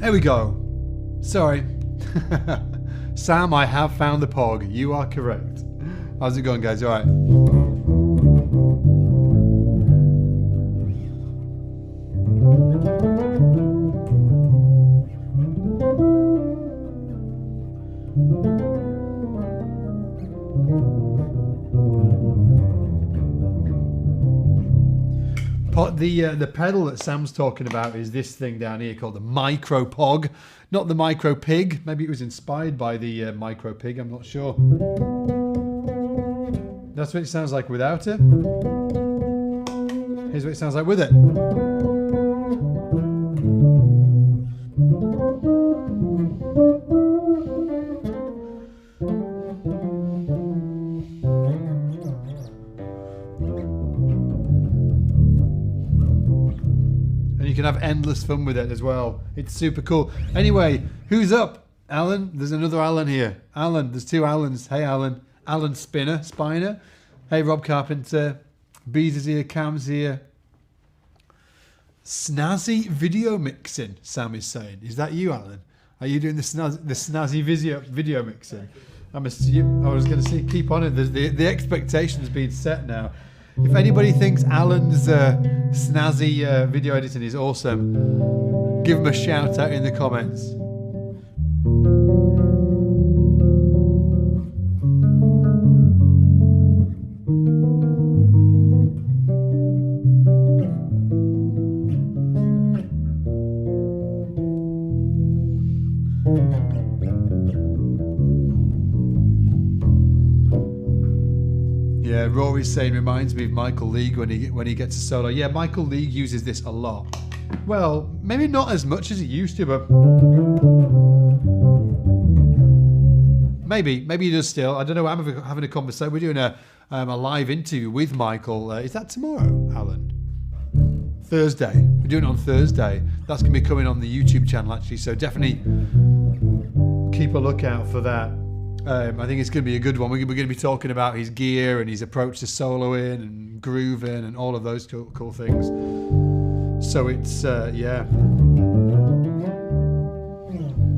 There we go. Sorry. Sam, I have found the POG. You are correct. How's it going, guys? All right. The pedal that Sam's talking about is this thing down here called the Micro Pog, not the Micro Pig. Maybe it was inspired by the Micro Pig, I'm not sure. That's what it sounds like without it. Here's what it sounds like with it. You can have endless fun with it as well. It's super cool. Anyway, who's up? Alan? There's another Alan here. Alan, there's two Alans. Hey, Alan. Alan Spiner. Hey, Rob Carpenter. Bees is here. Cam's here. Snazzy video mixing, Sam is saying. Is that you, Alan? Are you doing the snazzy video mixing? I was going to say, keep on it. The expectation's been set now. If anybody thinks Alan's snazzy video editing is awesome, give him a shout out in the comments. Yeah, Rory's saying reminds me of Michael League when he gets a solo. Yeah, Michael League uses this a lot. Well, maybe not as much as he used to, but maybe he does still. I don't know. I'm having a conversation. We're doing a live interview with Michael. Is that tomorrow, Alan? Thursday. We're doing it on Thursday. That's going to be coming on the YouTube channel actually. So definitely keep a lookout for that. I think it's going to be a good one. We're going to be talking about his gear and his approach to soloing and grooving and all of those cool things. So it's, yeah.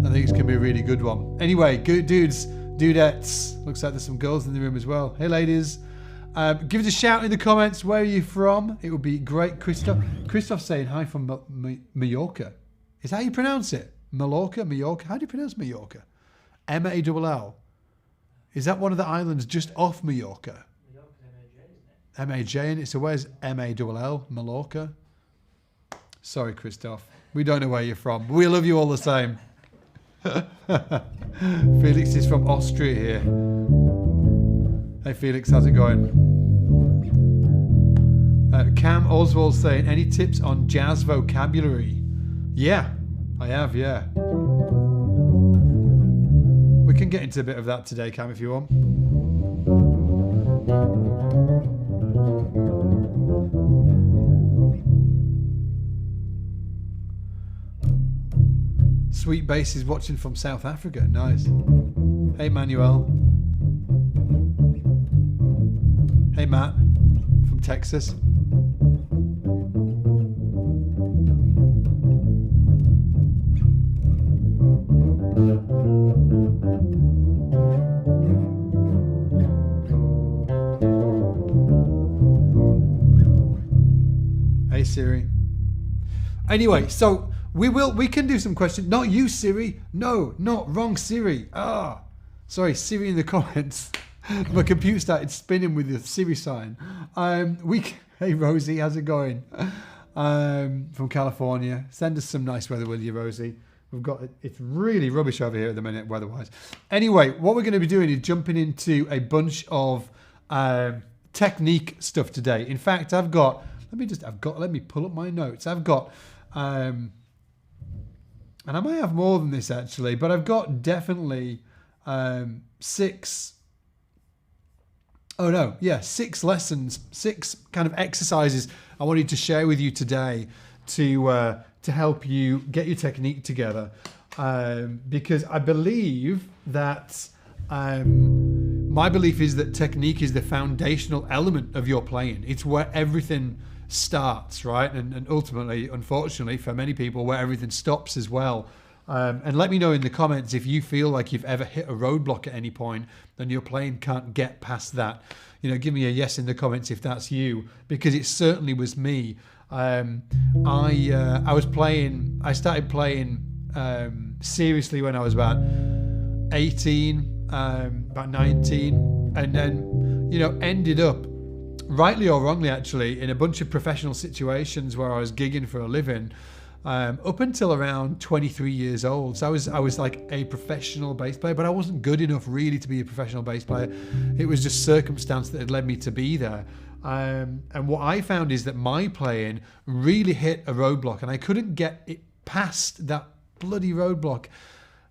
I think it's going to be a really good one. Anyway, good dudes, dudettes. Looks like there's some girls in the room as well. Hey, ladies. Give us a shout in the comments. Where are you from? It would be great. Christoph's saying hi from Mallorca. Is that how you pronounce it? Mallorca? How do you pronounce Mallorca? M-A-L-L. Is that one of the islands just off Mallorca? M-A-J in it. So where's M-A-L-L? Mallorca? Sorry, Christoph. We don't know where you're from. We love you all the same. Felix is from Austria here. Hey, Felix, how's it going? Cam Oswald saying, any tips on jazz vocabulary? Yeah, I have, yeah. We can get into a bit of that today, Cam, if you want. Sweet Bass is watching from South Africa. Nice. Hey, Manuel. Hey, Matt from Texas. Anyway, so we can do some questions. Not you, Siri. No, not wrong, Siri. Sorry, Siri in the comments. My computer started spinning with the Siri sign. Hey Rosie, how's it going? From California. Send us some nice weather, will you, Rosie? It's really rubbish over here at the minute, weather-wise. Anyway, what we're going to be doing is jumping into a bunch of technique stuff today. In fact, let me pull up my notes. I've got, and I might have more than this actually, but I've got definitely 6 lessons, 6 kind of exercises I wanted to share with you today to help you get your technique together, because I believe that my belief is that technique is the foundational element of your playing. It's where everything starts, right? And ultimately, unfortunately, for many people, where everything stops as well. And let me know in the comments if you feel like you've ever hit a roadblock at any point and your playing can't get past that. Give me a yes in the comments if that's you, because it certainly was me. I started playing seriously when I was about 18, about 19, and then, ended up, rightly or wrongly actually, in a bunch of professional situations where I was gigging for a living, up until around 23 years old. So I was like a professional bass player, but I wasn't good enough really to be a professional bass player. It was just circumstance that had led me to be there. And what I found is that my playing really hit a roadblock, and I couldn't get it past that bloody roadblock,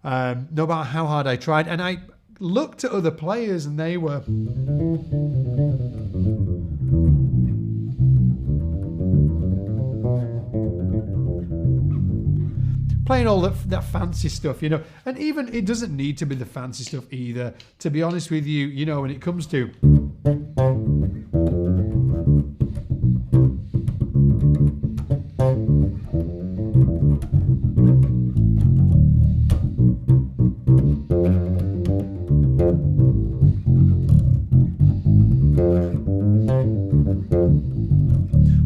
no matter how hard I tried. And I looked at other players, and they were playing all that fancy stuff, and even it doesn't need to be the fancy stuff either, to be honest with you. When it comes to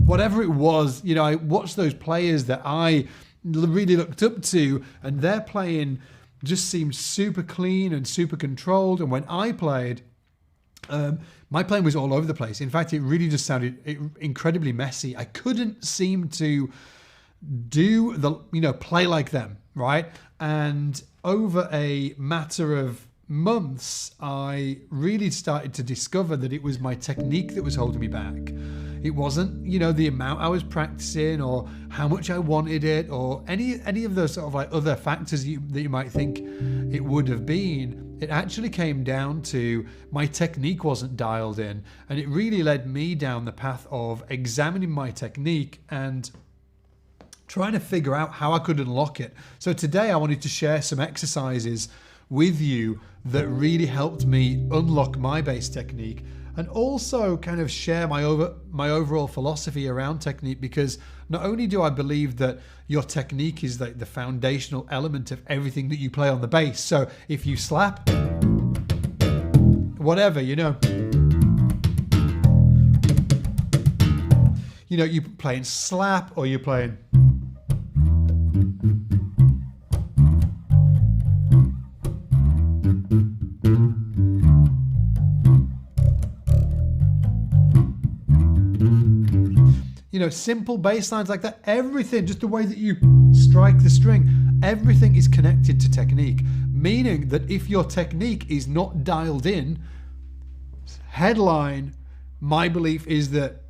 whatever it was, I watched those players that I really looked up to, and their playing just seemed super clean and super controlled. And when I played, my playing was all over the place. In fact, it really just sounded incredibly messy. I couldn't seem to play like them, right? And over a matter of months, I really started to discover that it was my technique that was holding me back. It wasn't, the amount I was practicing or how much I wanted it or any of those sort of like other factors that you might think it would have been. It actually came down to my technique wasn't dialed in, and it really led me down the path of examining my technique and trying to figure out how I could unlock it. So today I wanted to share some exercises with you that really helped me unlock my bass technique, and also kind of share my overall philosophy around technique, because not only do I believe that your technique is like the foundational element of everything that you play on the bass. So if you slap, whatever, you're playing slap or you're playing. Simple bass lines like that, everything, just the way that you strike the string, everything is connected to technique. Meaning that if your technique is not dialed in, headline, my belief is that,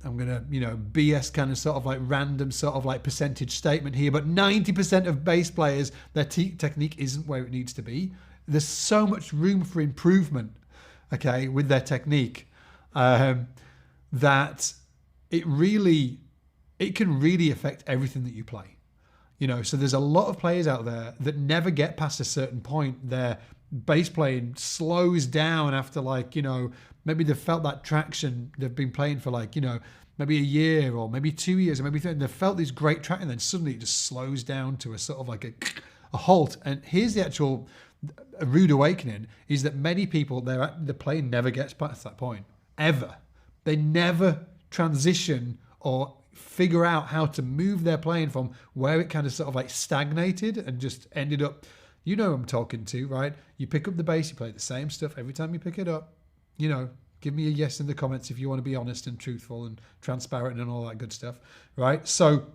I'm going to, BS kind of sort of like random sort of like percentage statement here, but 90% of bass players, their technique isn't where it needs to be. There's so much room for improvement, okay, with their technique. That it can really affect everything that you play. So there's a lot of players out there that never get past a certain point. Their bass playing slows down after maybe they've felt that traction. They've been playing for maybe a year or maybe 2 years or maybe 3, and they've felt this great track, and then suddenly it just slows down to a sort of like a halt. And here's the actual rude awakening, is that many people, the playing never gets past that point, ever. They never transition or figure out how to move their playing from where it kind of sort of like stagnated and just ended up, you know who I'm talking to, right? You pick up the bass, you play the same stuff every time you pick it up. You know, give me a yes in the comments if you want to be honest and truthful and transparent and all that good stuff, right? So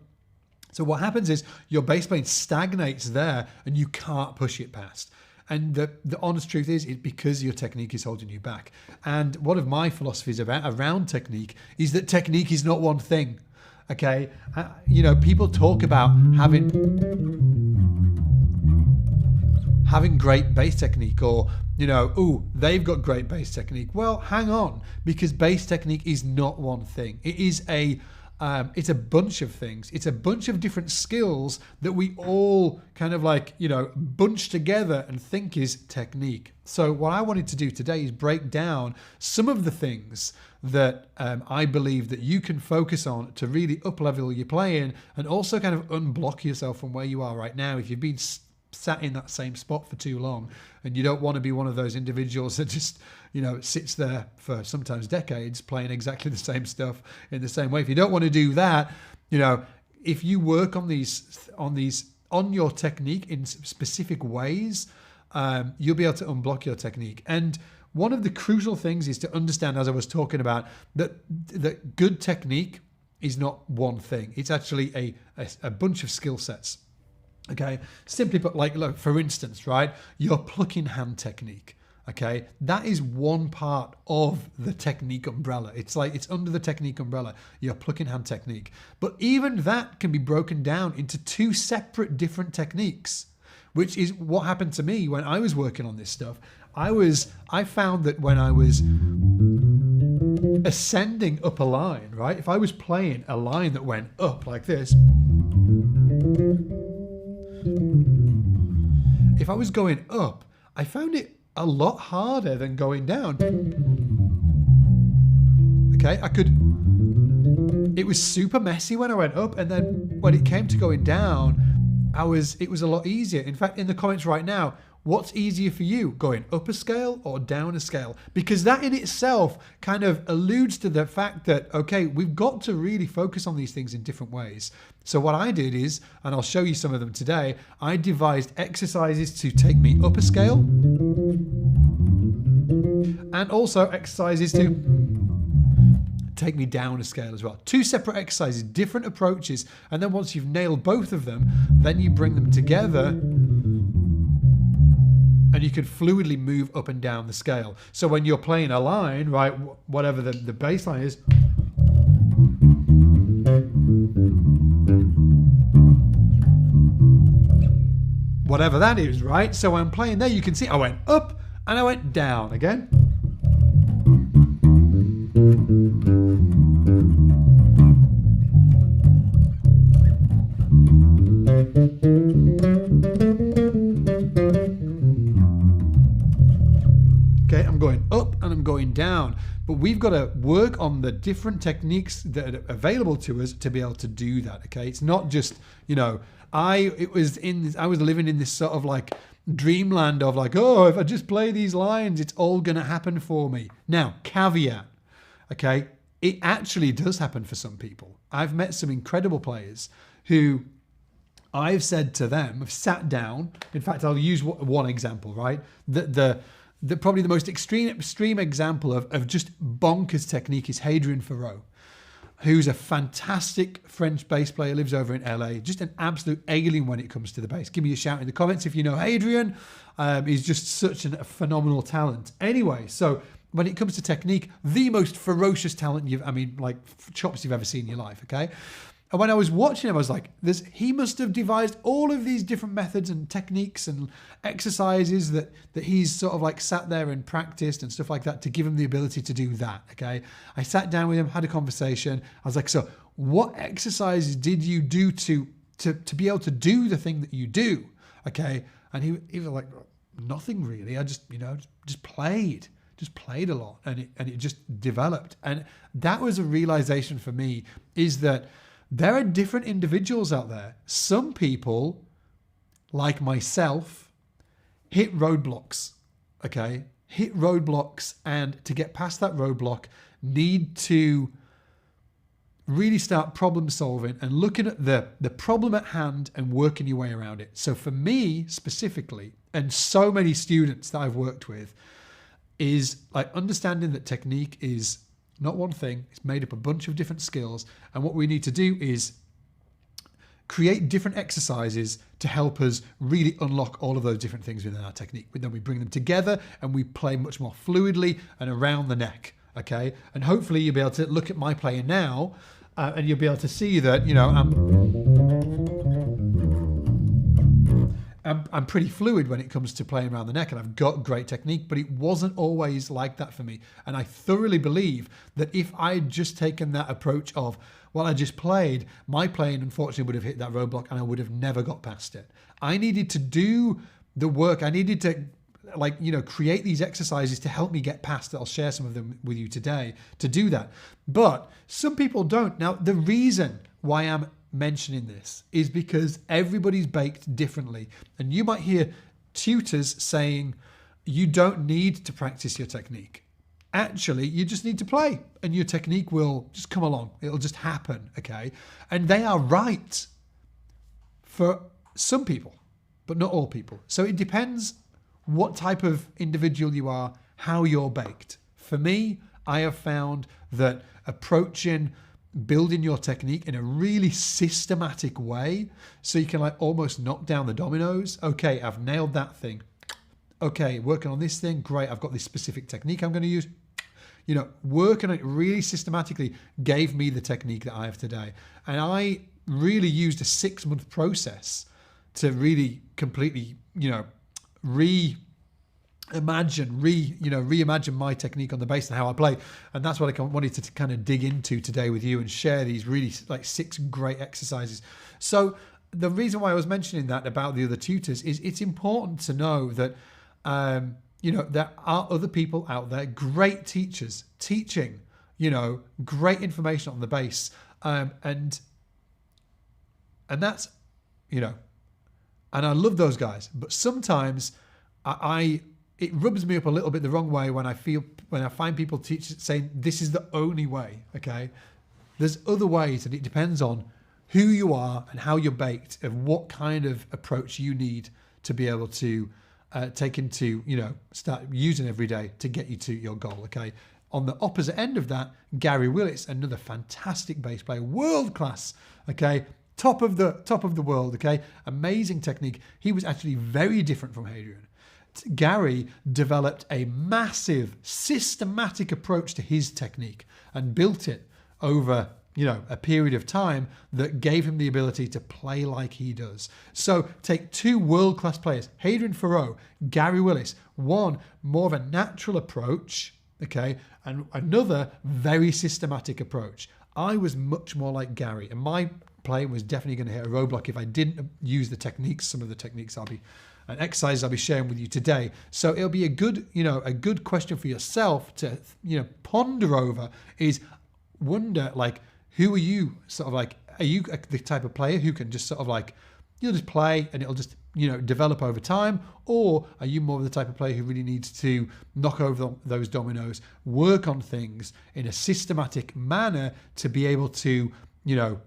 what happens is your bass playing stagnates there and you can't push it past. And the honest truth is, it's because your technique is holding you back. And one of my philosophies around technique is that technique is not one thing. Okay, you know, people talk about having great bass technique, or, you know, ooh, they've got great bass technique. Well, hang on, because bass technique is not one thing. It is it's a bunch of things. It's a bunch of different skills that we all kind of like, you know, bunch together and think is technique. So what I wanted to do today is break down some of the things that I believe that you can focus on to really up-level your playing and also kind of unblock yourself from where you are right now. If you've been sat in that same spot for too long and you don't want to be one of those individuals that just, you know, sits there for sometimes decades playing exactly the same stuff in the same way. If you don't want to do that, you know, if you work on your technique in specific ways, you'll be able to unblock your technique. And one of the crucial things is to understand, as I was talking about, that good technique is not one thing. It's actually a bunch of skill sets. Okay, simply put, like, look, for instance, right, your plucking hand technique. Okay, that is one part of the technique umbrella. It's like it's under the technique umbrella, your plucking hand technique. But even that can be broken down into two separate different techniques, which is what happened to me when I was working on this stuff. I found that when I was ascending up a line, right, if I was playing a line that went up like this, if I was going up, I found it a lot harder than going down. Okay, it was super messy when I went up, and then when it came to going down, it was a lot easier. In fact, in the comments right now, what's easier for you, going up a scale or down a scale? Because that in itself kind of alludes to the fact that, okay, we've got to really focus on these things in different ways. So what I did is, and I'll show you some of them today, I devised exercises to take me up a scale and also exercises to take me down a scale as well. Two separate exercises, different approaches, and then once you've nailed both of them, then you bring them together and you can fluidly move up and down the scale. So when you're playing a line, right, whatever the bass line is, whatever that is, right? So I'm playing there, you can see I went up and I went down again. Okay, I'm going up and I'm going down, but we've got to work on the different techniques that are available to us to be able to do that. Okay, it's not just, you know, I was living in this sort of like dreamland of like, oh, if I just play these lines, it's all going to happen for me. Now, caveat, okay, it actually does happen for some people. I've met some incredible players who I've said to them, I've sat down. In fact, I'll use one example, right? Probably the most extreme example of just bonkers technique is Hadrian Farrow, who's a fantastic French bass player, lives over in LA, just an absolute alien when it comes to the bass. Give me a shout in the comments if you know Hadrian. He's just such a phenomenal talent. Anyway, so when it comes to technique, the most ferocious talent chops you've ever seen in your life, okay? And when I was watching him, I was like, he must have devised all of these different methods and techniques and exercises that he's sort of like sat there and practiced and stuff like that to give him the ability to do that, okay? I sat down with him, had a conversation. I was like, so what exercises did you do to be able to do the thing that you do, okay? And he was like, nothing really. I just played. Just played a lot, and it just developed. And that was a realization for me, is that there are different individuals out there. Some people, like myself, hit roadblocks, okay? Hit roadblocks, and to get past that roadblock, need to really start problem solving and looking at the problem at hand and working your way around it. So for me specifically, and so many students that I've worked with, is like understanding that technique is not one thing. It's made up a bunch of different skills. And what we need to do is create different exercises to help us really unlock all of those different things within our technique. Then we bring them together and we play much more fluidly and around the neck. Okay, and hopefully you'll be able to look at my playing now, and you'll be able to see that, you know, I'm pretty fluid when it comes to playing around the neck, and I've got great technique, but it wasn't always like that for me. And I thoroughly believe that if I had just taken that approach of, well, I just played, my playing unfortunately would have hit that roadblock and I would have never got past it. I needed to do the work. I needed to, like, you know, create these exercises to help me get past it. I'll share some of them with you today to do that. But some people don't. Now, the reason why I'm mentioning this is because everybody's baked differently. And you might hear tutors saying, you don't need to practice your technique. Actually, you just need to play and your technique will just come along. It'll just happen, okay? And they are right for some people, but not all people. So it depends what type of individual you are, how you're baked. For me, I have found that approaching building your technique in a really systematic way, so you can like almost knock down the dominoes. Okay, I've nailed that thing. Okay, working on this thing, great. I've got this specific technique I'm going to use. You know, working on it really systematically gave me the technique that I have today. And I really used a 6-month process to really completely, you know, reimagine my technique on the bass and how I play. And that's what I wanted to kind of dig into today with you and share these really like 6 great exercises. So the reason why I was mentioning that about the other tutors is it's important to know that, you know, there are other people out there, great teachers teaching, you know, great information on the bass. And that's, you know, and I love those guys, but sometimes it rubs me up a little bit the wrong way when I find people saying this is the only way. Okay, there's other ways, and it depends on who you are and how you're baked, and what kind of approach you need to be able to take into, you know, start using every day to get you to your goal. Okay. On the opposite end of that, Gary Willis, another fantastic bass player, world class. Okay. Top of the world. Okay. Amazing technique. He was actually very different from Hadrian. Gary developed a massive systematic approach to his technique and built it over, you know, a period of time that gave him the ability to play like he does. So take 2 world-class players, Hadrian Thoreau, Gary Willis, one more of a natural approach, okay, and another very systematic approach. I was much more like Gary, and my playing was definitely going to hit a roadblock if I didn't use the techniques, some of the techniques and exercises I'll be sharing with you today. So it'll be a good, you know, a good question for yourself to, you know, ponder over is wonder, like, who are you sort of like, are you the type of player who can just sort of like, you'll just play and it'll just, you know, develop over time? Or are you more of the type of player who really needs to knock over those dominoes, work on things in a systematic manner to be able to, you know,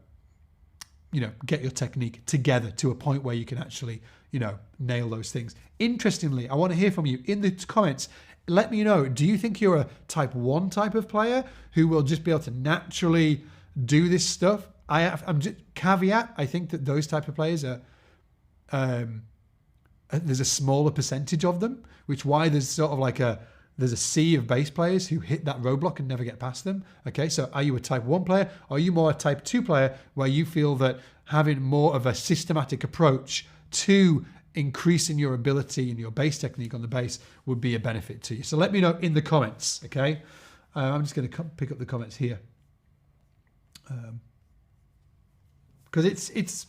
get your technique together to a point where you can actually, you know, nail those things? Interestingly, I want to hear from you in the comments. Let me know, do you think you're a type 1 type of player who will just be able to naturally do this stuff? I'm just caveat, I think that those type of players are, there's a smaller percentage of them, which why there's sort of like there's a sea of bass players who hit that roadblock and never get past them. Okay, so are you a type 1 player, or are you more a type 2 player where you feel that having more of a systematic approach to increasing your ability and your bass technique on the bass would be a benefit to you? So let me know in the comments, okay? I'm just going to pick up the comments here. Because it's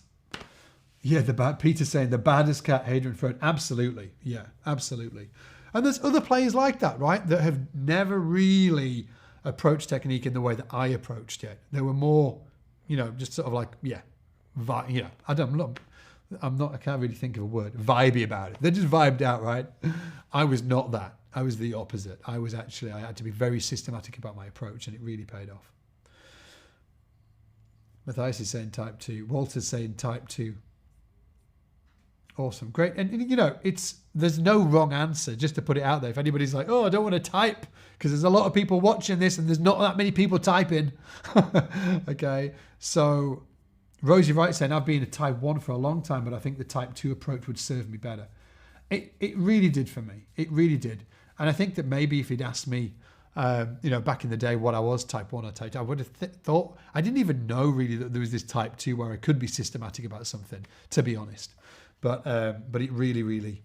Peter's saying the baddest cat, Hadrian Thoreau. Absolutely, yeah, absolutely. And there's other players like that, right, that have never really approached technique in the way that I approached it. They were more, you know, just sort of like, yeah, I can't really think of a word, vibey about it. They just vibed out, right? I was not that. I was the opposite. I had to be very systematic about my approach, and it really paid off. Matthias is saying type 2. Walter's saying type 2. Awesome. Great. And you know, there's no wrong answer, just to put it out there. If anybody's like, oh, I don't want to type because there's a lot of people watching this and there's not that many people typing. Okay. So Rosie Wright saying, I've been a type 1 for a long time, but I think the type 2 approach would serve me better. It really did for me. It really did. And I think that maybe if he'd asked me, you know, back in the day what I was, type 1 or type 2, I would have thought, I didn't even know really that there was this type 2 where I could be systematic about something, to be honest. But it really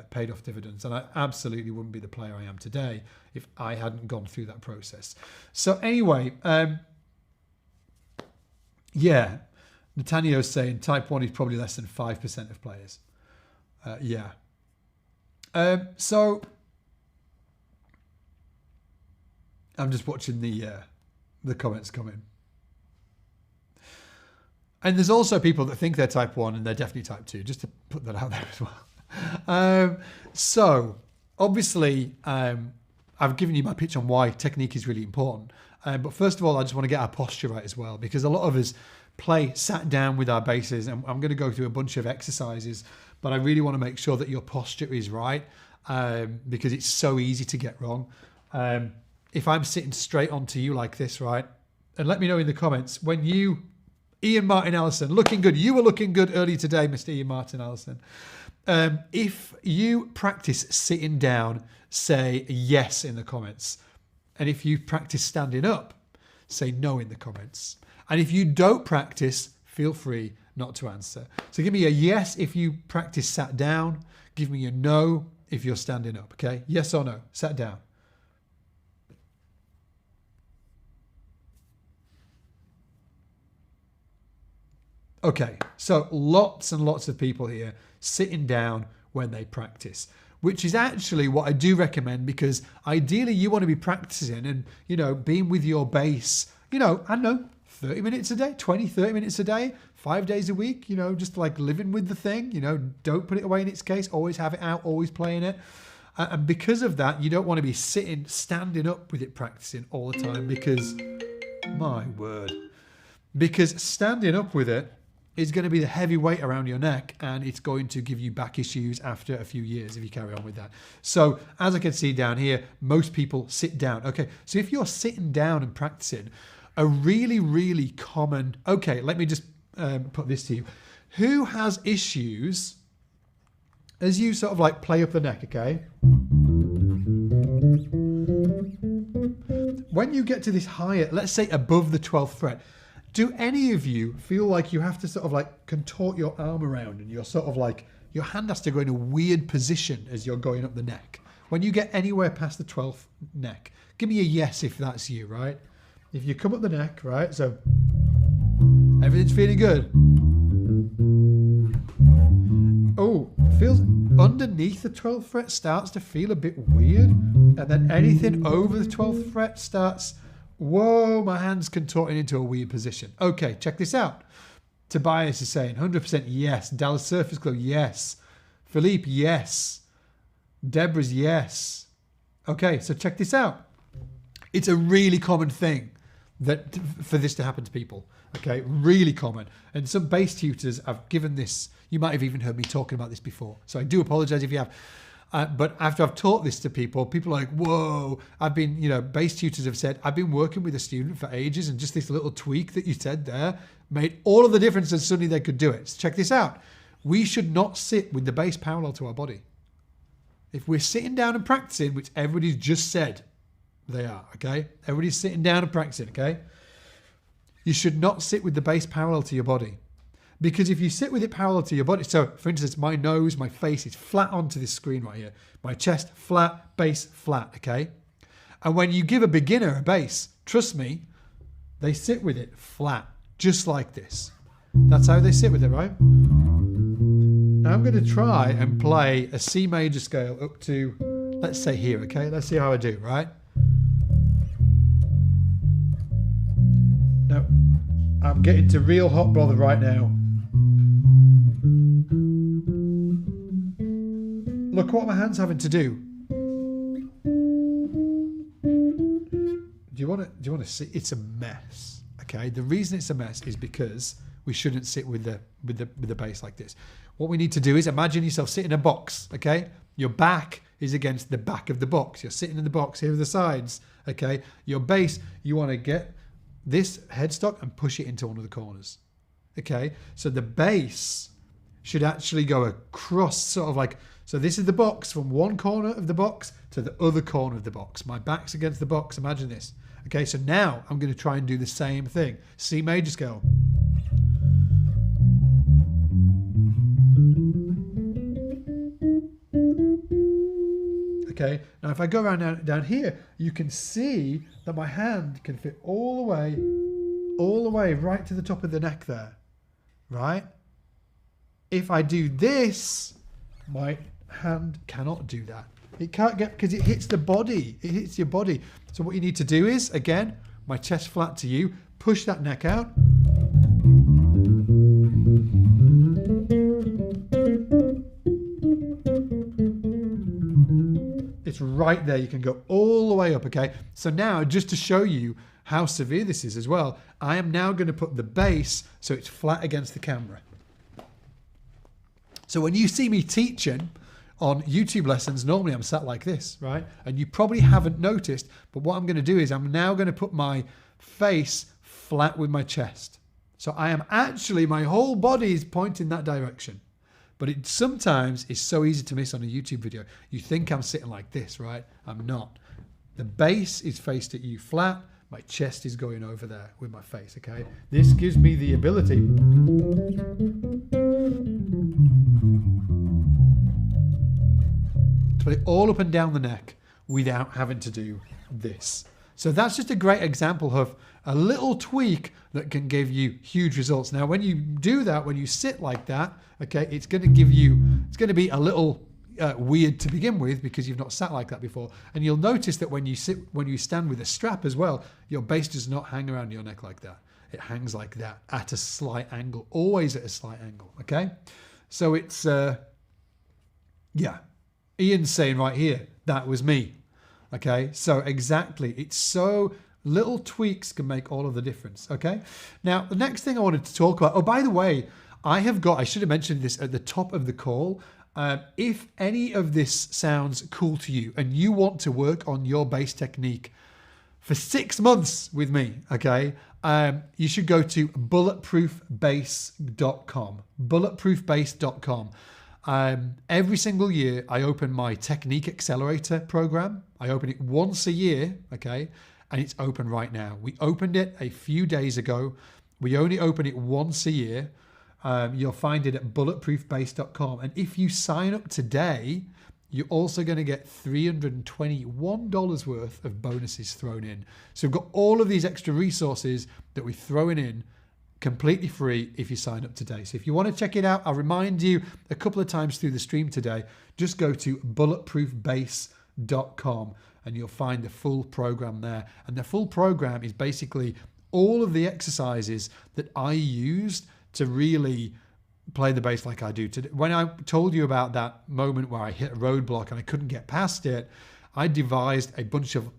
paid off dividends. And I absolutely wouldn't be the player I am today if I hadn't gone through that process. So anyway, yeah, Natanio's saying type 1 is probably less than 5% of players. Yeah. So I'm just watching the comments come in. And there's also people that think they're type 1 and they're definitely type 2, just to put that out there as well. So obviously, I've given you my pitch on why technique is really important. But first of all, I just want to get our posture right as well, because a lot of us play sat down with our basses, and I'm going to go through a bunch of exercises, but I really want to make sure that your posture is right, because it's so easy to get wrong. If I'm sitting straight onto you like this, right? And let me know in the comments when you... Ian Martin Allison, looking good. You were looking good earlier today, Mr. Ian Martin Allison. If you practice sitting down, say yes in the comments. And if you practice standing up, say no in the comments. And if you don't practice, feel free not to answer. So give me a yes if you practice sat down. Give me a no if you're standing up, okay? Yes or no, sat down. Okay, so lots and lots of people here sitting down when they practice, which is actually what I do recommend, because ideally you want to be practicing and, you know, being with your bass, you know, I don't know, 30 minutes a day, 20, 30 minutes a day, 5 days a week, you know, just like living with the thing, you know, don't put it away in its case, always have it out, always playing it. And because of that, you don't want to be standing up with it practicing all the time, because, my word, because standing up with it is going to be the heavy weight around your neck, and it's going to give you back issues after a few years if you carry on with that. So as I can see down here, most people sit down. Okay, so if you're sitting down and practicing, a really common... Okay, let me just put this to you. Who has issues as you sort of like play up the neck, okay? When you get to this higher, let's say above the 12th fret, do any of you feel like you have to sort of like contort your arm around and you're sort of like, your hand has to go in a weird position as you're going up the neck? When you get anywhere past the 12th neck, give me a yes if that's you, right? If you come up the neck, right? So everything's feeling good. Oh, feels underneath the 12th fret starts to feel a bit weird. And then anything over the 12th fret starts... Whoa, my hand's contorting into a weird position. Okay, check this out. Tobias is saying 100% yes. Dallas Surface Club, yes. Philippe, yes. Deborah's yes. Okay, so check this out. It's a really common thing that for this to happen to people. Okay, really common. And some bass tutors have given this. You might have even heard me talking about this before. So I do apologize if you have. But after I've taught this to people, people are like, whoa, I've been, you know, bass tutors have said, I've been working with a student for ages, and just this little tweak that you said there made all of the difference, and suddenly they could do it. So check this out. We should not sit with the bass parallel to our body. If we're sitting down and practicing, which everybody's just said they are, okay? Everybody's sitting down and practicing, okay? You should not sit with the bass parallel to your body. Because if you sit with it parallel to your body, so for instance, my nose, my face is flat onto this screen right here. My chest, flat, bass, flat, okay? And when you give a beginner a bass, trust me, they sit with it flat, just like this. That's how they sit with it, right? Now I'm going to try and play a C major scale up to, let's say here, okay? Let's see how I do, right? Now, I'm getting to real hot bother right now. Look what my hand's having to do. Do you want to see? It's a mess. I Okay, the reason it's a mess is because we shouldn't sit with the bass like this. What we need to do is imagine yourself sitting in a box. Okay, your back is against the back of the box. You're sitting in the box. Here are the sides. Okay, your bass, you want to get this headstock and push it into one of the corners. Okay, so the bass should actually go across, sort of like, so this is the box from one corner of the box to the other corner of the box. My back's against the box. Imagine this. Okay, so now I'm going to try and do the same thing. C major scale. Okay, now if I go around down here, you can see that my hand can fit all the way right to the top of the neck there, right? If I do this, my hand cannot do that. It can't get, because it hits the body. It hits your body. So what you need to do is, again, my chest flat to you, push that neck out. It's right there. You can go all the way up, okay? So now, just to show you how severe this is as well, I am now going to put the bass so it's flat against the camera. So when you see me teaching on YouTube lessons, normally I'm sat like this, right? And you probably haven't noticed, but what I'm going to do is I'm now going to put my face flat with my chest. So I am actually, my whole body is pointing that direction. But it sometimes is so easy to miss on a YouTube video. You think I'm sitting like this, right? I'm not. The bass is faced at you flat. My chest is going over there with my face, okay? This gives me the ability to put it all up and down the neck without having to do this. So that's just a great example of a little tweak that can give you huge results. Now, when you do that, when you sit like that, okay, it's going to be a little weird to begin with because you've not sat like that before. And you'll notice that when you stand with a strap as well, your bass does not hang around your neck like that. It hangs like that at a slight angle, always at a slight angle, okay? So it's, yeah, Ian's saying right here, that was me, okay? So exactly, it's so little tweaks can make all of the difference, okay? Now, the next thing I wanted to talk about, oh, by the way, I should have mentioned this at the top of the call. If any of this sounds cool to you and you want to work on your bass technique for 6 months with me, okay, you should go to bulletproofbass.com. Bulletproofbass.com. Every single year, I open my Technique Accelerator program. I open it once a year, okay, and it's open right now. We opened it a few days ago. We only open it once a year. You'll find it at bulletproofbass.com. And if you sign up today, you're also going to get $321 worth of bonuses thrown in. So we've got all of these extra resources that we're throwing in completely free if you sign up today. So if you want to check it out, I'll remind you a couple of times through the stream today, just go to bulletproofbass.com and you'll find the full program there. And the full program is basically all of the exercises that I used to really play the bass like I do today. When I told you about that moment where I hit a roadblock and I couldn't get past it, I devised a bunch of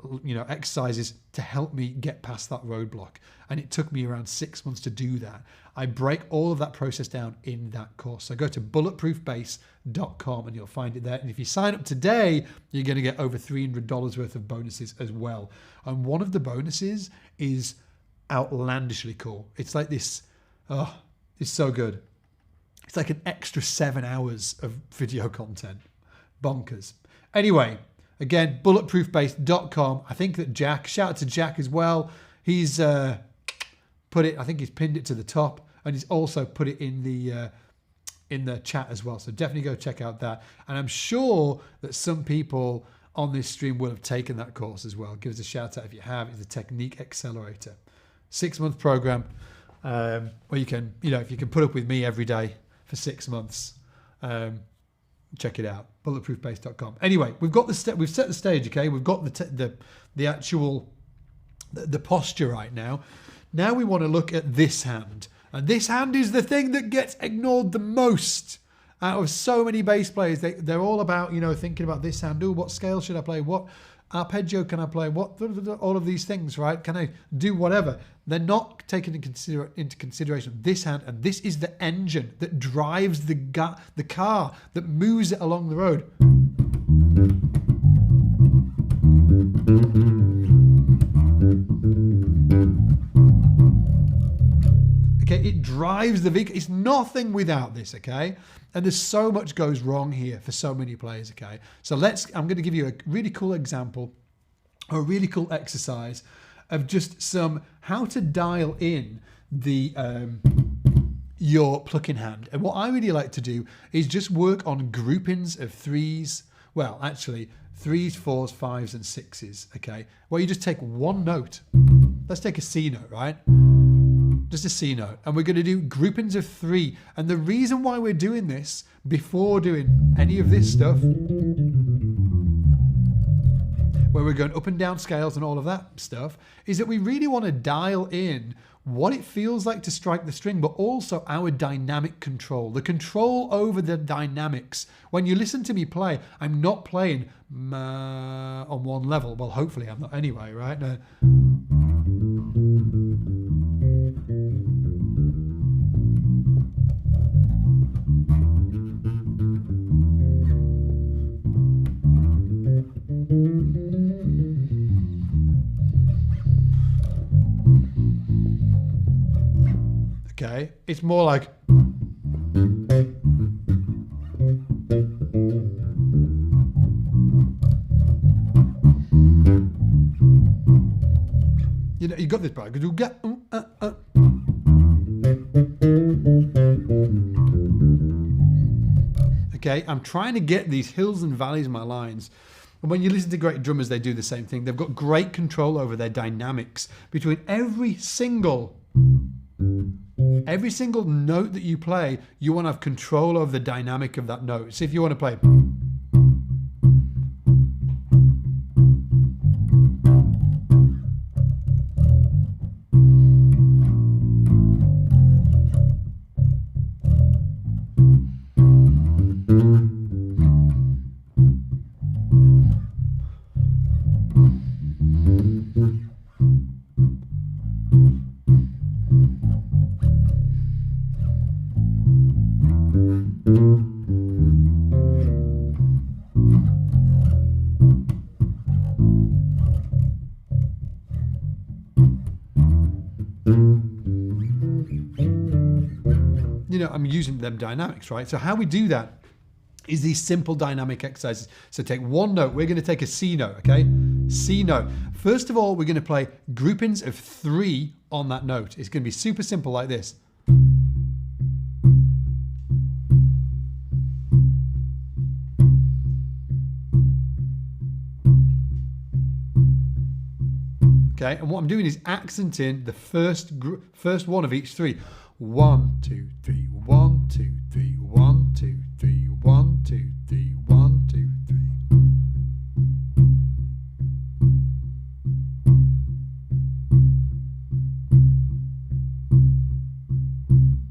exercises to help me get past that roadblock. And it took me around 6 months to do that. I break all of that process down in that course. So go to bulletproofbass.com and you'll find it there. And if you sign up today, you're going to get over $300 worth of bonuses as well. And one of the bonuses is outlandishly cool. It's like this, it's so good. It's like an extra 7 hours of video content. Bonkers. Anyway, again, bulletproofbass.com. I think that Jack, shout out to Jack as well. He's put it, I think he's pinned it to the top, and he's also put it in the chat as well. So definitely go check out that. And I'm sure that some people on this stream will have taken that course as well. Give us a shout out if you have. It's the Technique Accelerator. 6-month program where you can, if you can put up with me every day for 6 months, check it out. Bulletproofbass.com. Anyway, we've set the stage, okay? We've got the actual posture right now. Now we want to look at this hand. And this hand is the thing that gets ignored the most out of so many bass players. They're all about, thinking about this hand. What scale should I play? What arpeggio can I play? What all of these things, right? Can I do whatever? They're not taken into consideration this hand, and this is the engine that drives the car that moves it along the road. Okay, it drives the vehicle. It's nothing without this, okay? And there's so much goes wrong here for so many players, okay? So I'm going to give you a really cool example, or a really cool exercise of just how to dial in the your plucking hand. And what I really like to do is just work on groupings of threes. Well, actually, threes, fours, fives, and sixes, okay? Where you just take one note. Let's take a C note, right? Just a C note. And we're going to do groupings of three. And the reason why we're doing this before doing any of this stuff, where we're going up and down scales and all of that stuff, is that we really want to dial in what it feels like to strike the string, but also our dynamic control, the control over the dynamics. When you listen to me play, I'm not playing on one level. Well, hopefully I'm not anyway, right? No. Okay, it's more like you know, you got this part. Okay, I'm trying to get these hills and valleys in my lines. And when you listen to great drummers, they do the same thing. They've got great control over their dynamics between every single note that you play. You want to have control over the dynamic of that note. So if you want to play, I'm using them dynamics, right? So how we do that is these simple dynamic exercises. So take one note. We're going to take a C note, okay? C note. First of all, we're going to play groupings of three on that note. It's going to be super simple like this. Okay, and what I'm doing is accenting the first one of each three. 1, 2, 3, 1, 2, 3, 1, 2, 3, 1, 2, 3, 1, 2, 3.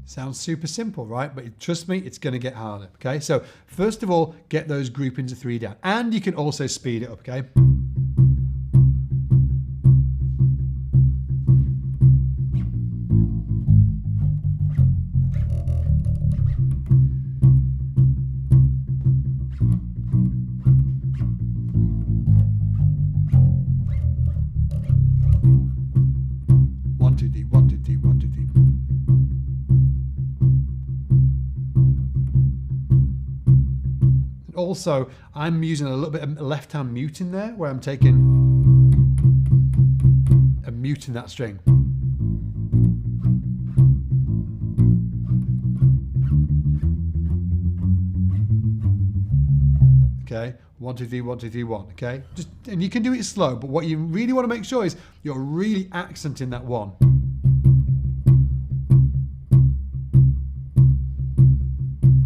Sounds super simple, right? But trust me, it's going to get harder, okay? So first of all, get those groupings of three down. And you can also speed it up, okay? Also, I'm using a little bit of left-hand mute in there, where I'm taking and muting that string. Okay, 1, 2, 3, 1, 2, 3, 1. Okay, and you can do it slow, but what you really want to make sure is you're really accenting that one.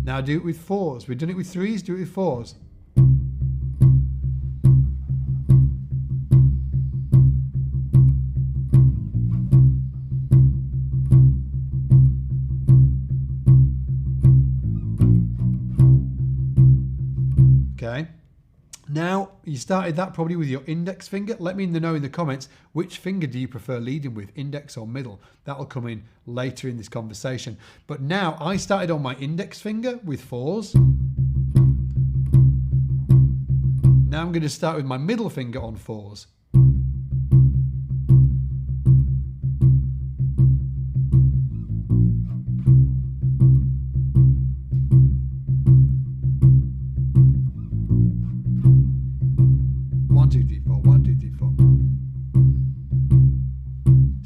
Now do it with fours. We've done it with threes, do it with fours. Okay. Now, you started that probably with your index finger. Let me know in the comments, which finger do you prefer leading with, index or middle? That'll come in later in this conversation. But now, I started on my index finger with 4s. Now I'm going to start with my middle finger on 4s.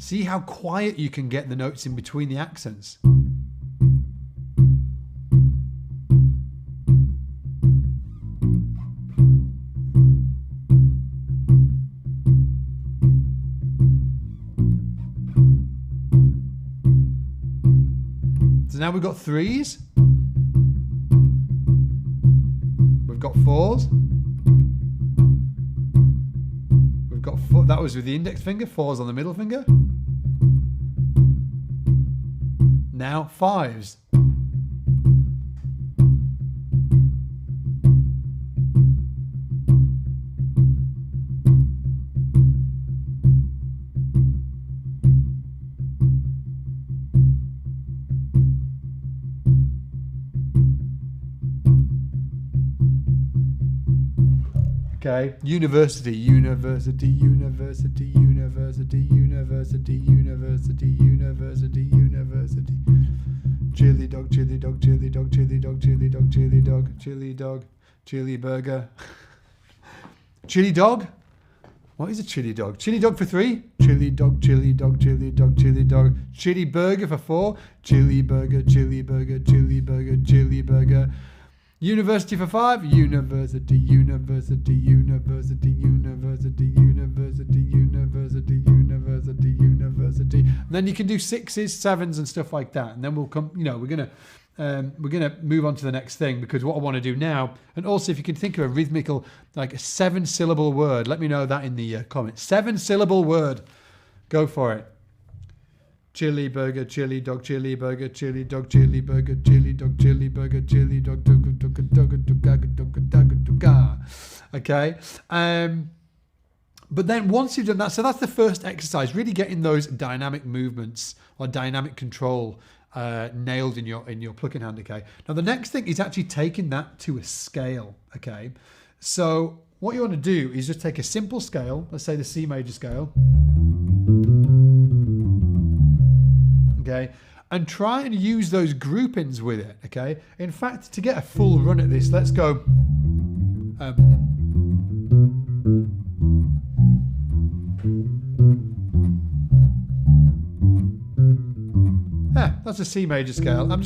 See how quiet you can get the notes in between the accents. So now we've got 3s. We've got 4s. We've got 4, that was with the index finger, 4s on the middle finger. Now 5s. Okay, university, university, university, university, university, university, university, university. Chili dog, chili dog, chili dog, chili dog, chili dog, chili dog, chili dog, chili burger. Chili dog? What is a chili dog? Chili dog for 3. Chili dog, chili dog, chili dog, chili dog. Chili burger for 4. Chili burger, chili burger, chili burger, chili burger. University for 5. University, university, university, university, university, university, university, university. And then you can do 6s, 7s, and stuff like that. And then we'll come. You know, we're gonna move on to the next thing, because what I want to do now, and also if you can think of a rhythmical, like a 7-syllable word, let me know that in the comments. 7-syllable word. Go for it. Chili burger, chili dog, chili burger, chili dog, chili burger, chili dog, chili burger, chili dog, okay. But then once you've done that, so that's the first exercise, really getting those dynamic movements or dynamic control nailed in your plucking hand, okay. Now the next thing is actually taking that to a scale, okay. So what you want to do is just take a simple scale, let's say the C major scale. Okay, and try and use those groupings with it, okay? In fact, to get a full run at this, let's go. That's a C major scale. I'm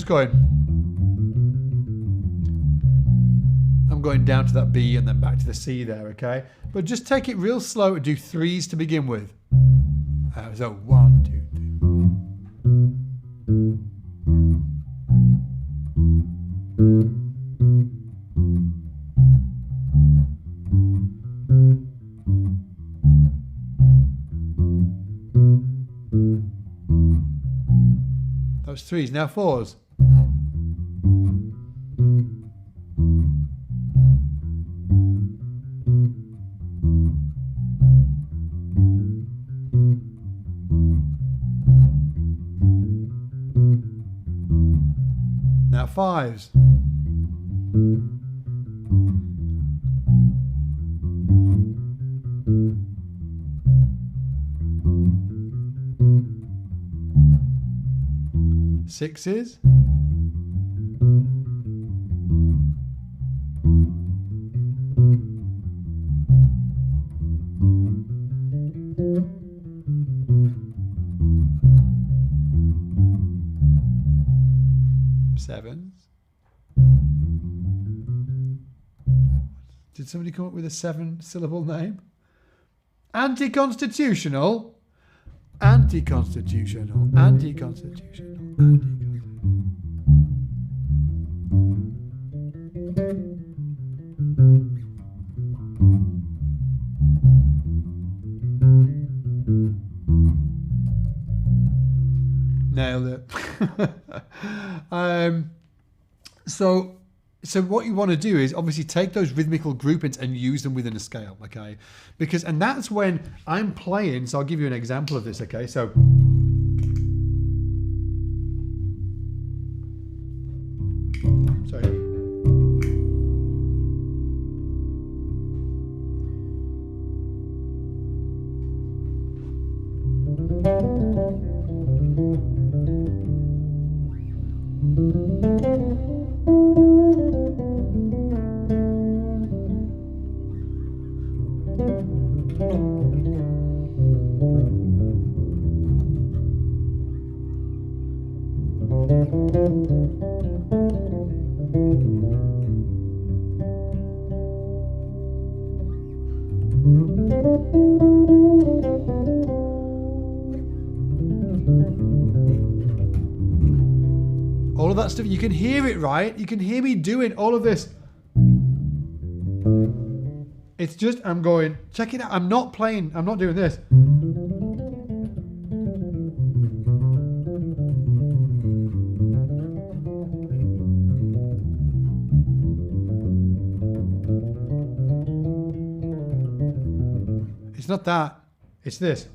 going down to that B and then back to the C there, okay? But just take it real slow and do 3s to begin with. So 1, 2, 3. Those 3s, now 4s. Now 5s. Sixes. Sevens. Did somebody come up with a 7-syllable name? Anti-constitutional. Anti-constitutional. Anti-constitutional. Nailed it. So So what you want to do is obviously take those rhythmical groupings and use them within a scale, okay? And that's when I'm playing, so I'll give you an example of this, okay? So sorry. All of that stuff, you can hear it, right? You can hear me doing all of this. It's just, I'm going, check it out. I'm not playing, I'm not doing this. It's not that, it's this.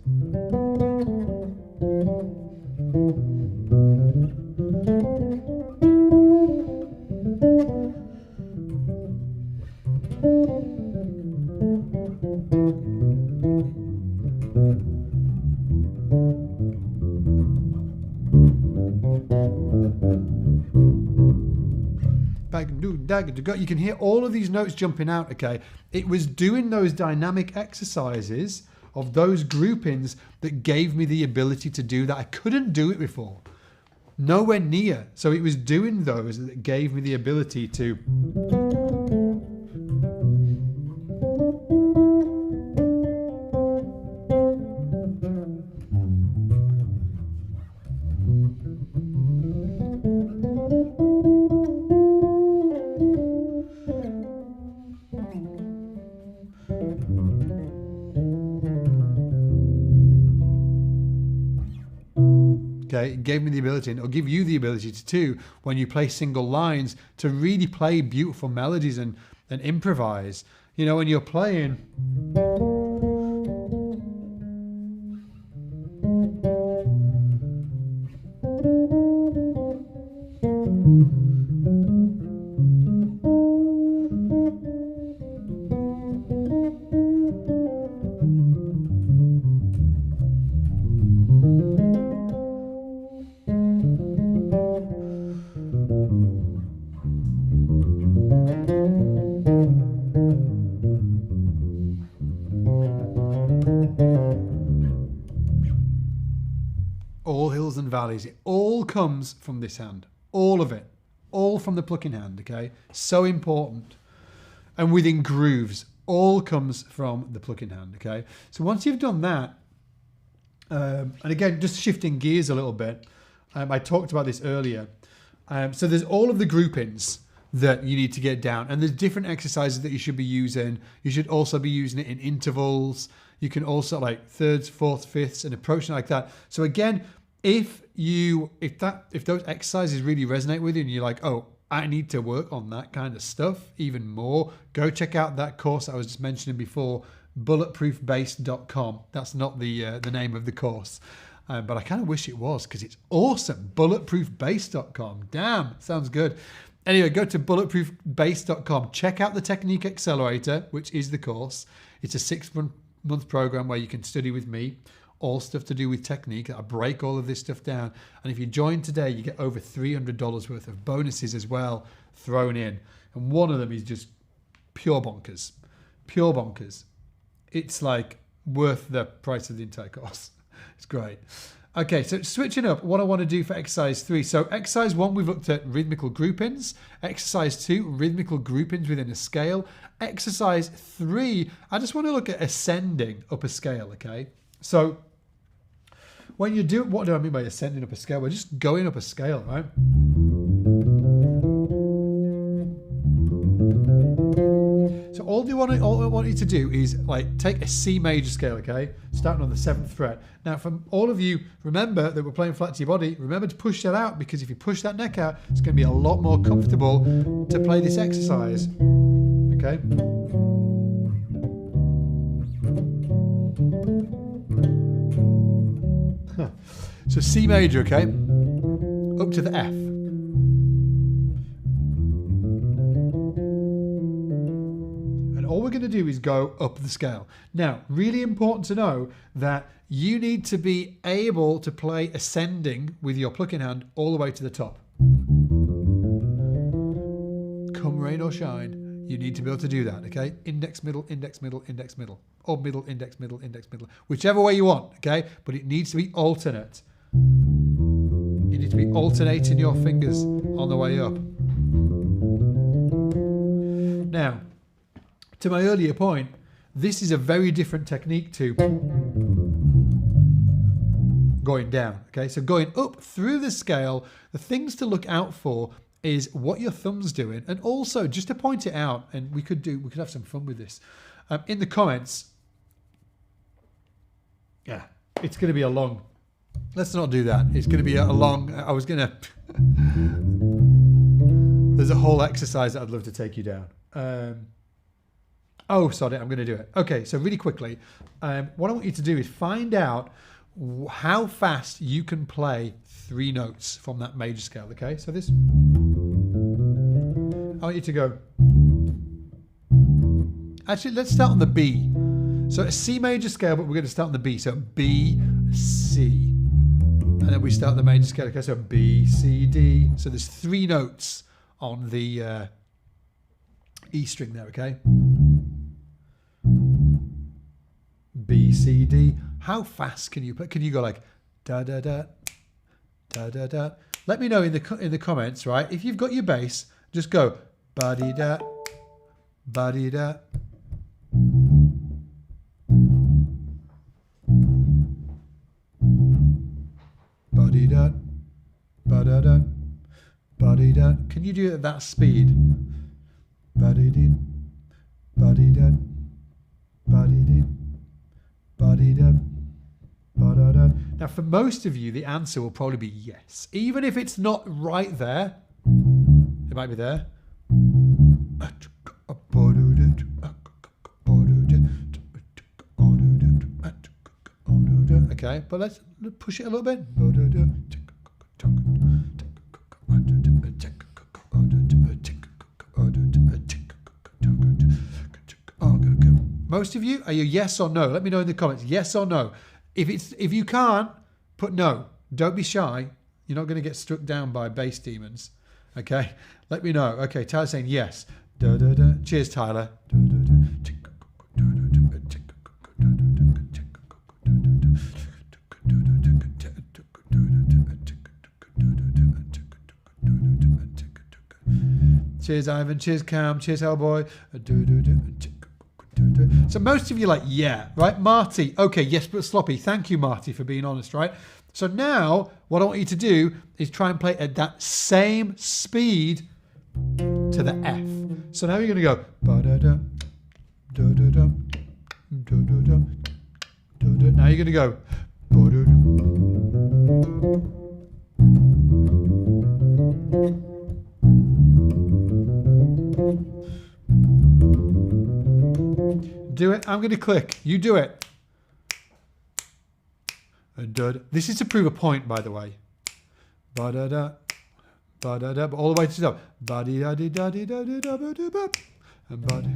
You can hear all of these notes jumping out, okay? It was doing those dynamic exercises of those groupings that gave me the ability to do that. I couldn't do it before. Nowhere near. So it was doing those that gave me the ability to... Okay, it gave me the ability, and it'll give you the ability to too, when you play single lines, to really play beautiful melodies and improvise. You know, when you're playing... all hills and valleys, it all comes from this hand, all of it, all from the plucking hand, okay? So important. And within grooves, all comes from the plucking hand, okay? So once you've done that, and again, just shifting gears a little bit, I talked about this earlier. So there's all of the groupings that you need to get down, and there's different exercises that you should be using. You should also be using it in intervals. You can also like thirds, fourths, fifths, and approaching like that. So again, if those exercises really resonate with you and you're like, oh, I need to work on that kind of stuff even more, go check out that course I was just mentioning before, bulletproofbass.com. That's not the name of the course, but I kind of wish it was, because it's awesome. Bulletproofbass.com. Damn, sounds good. Anyway, go to bulletproofbass.com. Check out the Technique Accelerator, which is the course. It's a 6-month program where you can study with me, all stuff to do with technique. I break all of this stuff down. And if you join today, you get over $300 worth of bonuses as well thrown in. And one of them is just pure bonkers. Pure bonkers. It's like worth the price of the entire course. It's great. Okay, so switching up, what I want to do for exercise 3. So exercise 1, we've looked at rhythmical groupings. Exercise 2, rhythmical groupings within a scale. Exercise 3, I just want to look at ascending up a scale, okay? So when you do, what do I mean by ascending up a scale? We're just going up a scale, right? So all I want you to do is like take a C major scale, okay? starting on the 7th fret. Now, from all of you, remember that we're playing flat to your body. Remember to push that out, because if you push that neck out, it's going to be a lot more comfortable to play this exercise. Okay? So C major, okay? Up to the F. All we're going to do is go up the scale. Now, really important to know that you need to be able to play ascending with your plucking hand all the way to the top. Come rain or shine, you need to be able to do that, okay? Index, middle, index, middle, index, middle. Or middle, index, middle, index, middle. Whichever way you want, okay? But it needs to be alternate. You need to be alternating your fingers on the way up. Now, to my earlier point, this is a very different technique to going down. Okay, so going up through the scale, the things to look out for is what your thumb's doing, and also just to point it out, and we could have some fun with this in the comments. Yeah, it's going to be a long. Let's not do that. It's going to be a long. I was going to. There's a whole exercise that I'd love to take you down. Oh, sorry, I'm going to do it. Okay, so really quickly, what I want you to do is find out how fast you can play 3 notes from that major scale, okay? So this, I want you to go, actually, let's start on the B. So a C major scale, but we're going to start on the B. So B, C. And then we start the major scale, okay? So B, C, D. So there's 3 notes on the E string there, okay? B, C, D. How fast can you play? Can you go like da da da da da da? Let me know in the comments, right? If you've got your bass, just go ba di da ba di da. Ba di da ba da da ba di da. Can you do it at that speed? Ba di di ba di da ba di di. Now, for most of you, the answer will probably be yes. Even if it's not right there, it might be there. Okay, but let's push it a little bit. Most of you, are you yes or no? Let me know in the comments, yes or no. If you can't, put no. Don't be shy. You're not going to get struck down by bass demons. Okay? Let me know. Okay, Tyler's saying yes. Cheers, Tyler. Cheers, Ivan. Cheers, Cam. Cheers, Hellboy. So most of you are like, yeah, right? Marty, okay, yes, but sloppy. Thank you, Marty, for being honest, right? So now what I want you to do is try and play at that same speed to the F. So now you're going to go ba-da-da, da-da-da, da-da-da, da-da. Now you're going to go ba-da-da. Do it. I'm going to click. You do it. This is to prove a point, by the way. Ba-da-da, ba-da-da, but all the way to the top. Ba-di-da-di-da-di-da-di-da-ba-di-ba. And ba-di.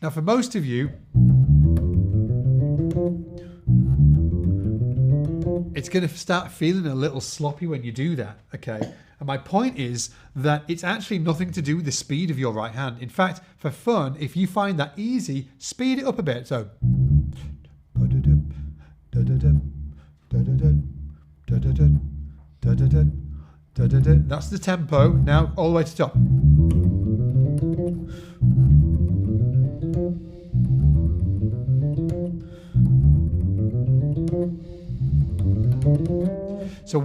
Now, for most of you, it's going to start feeling a little sloppy when you do that, okay? And my point is that it's actually nothing to do with the speed of your right hand. In fact, for fun, if you find that easy, speed it up a bit. So, that's the tempo. Now, all the way to top. So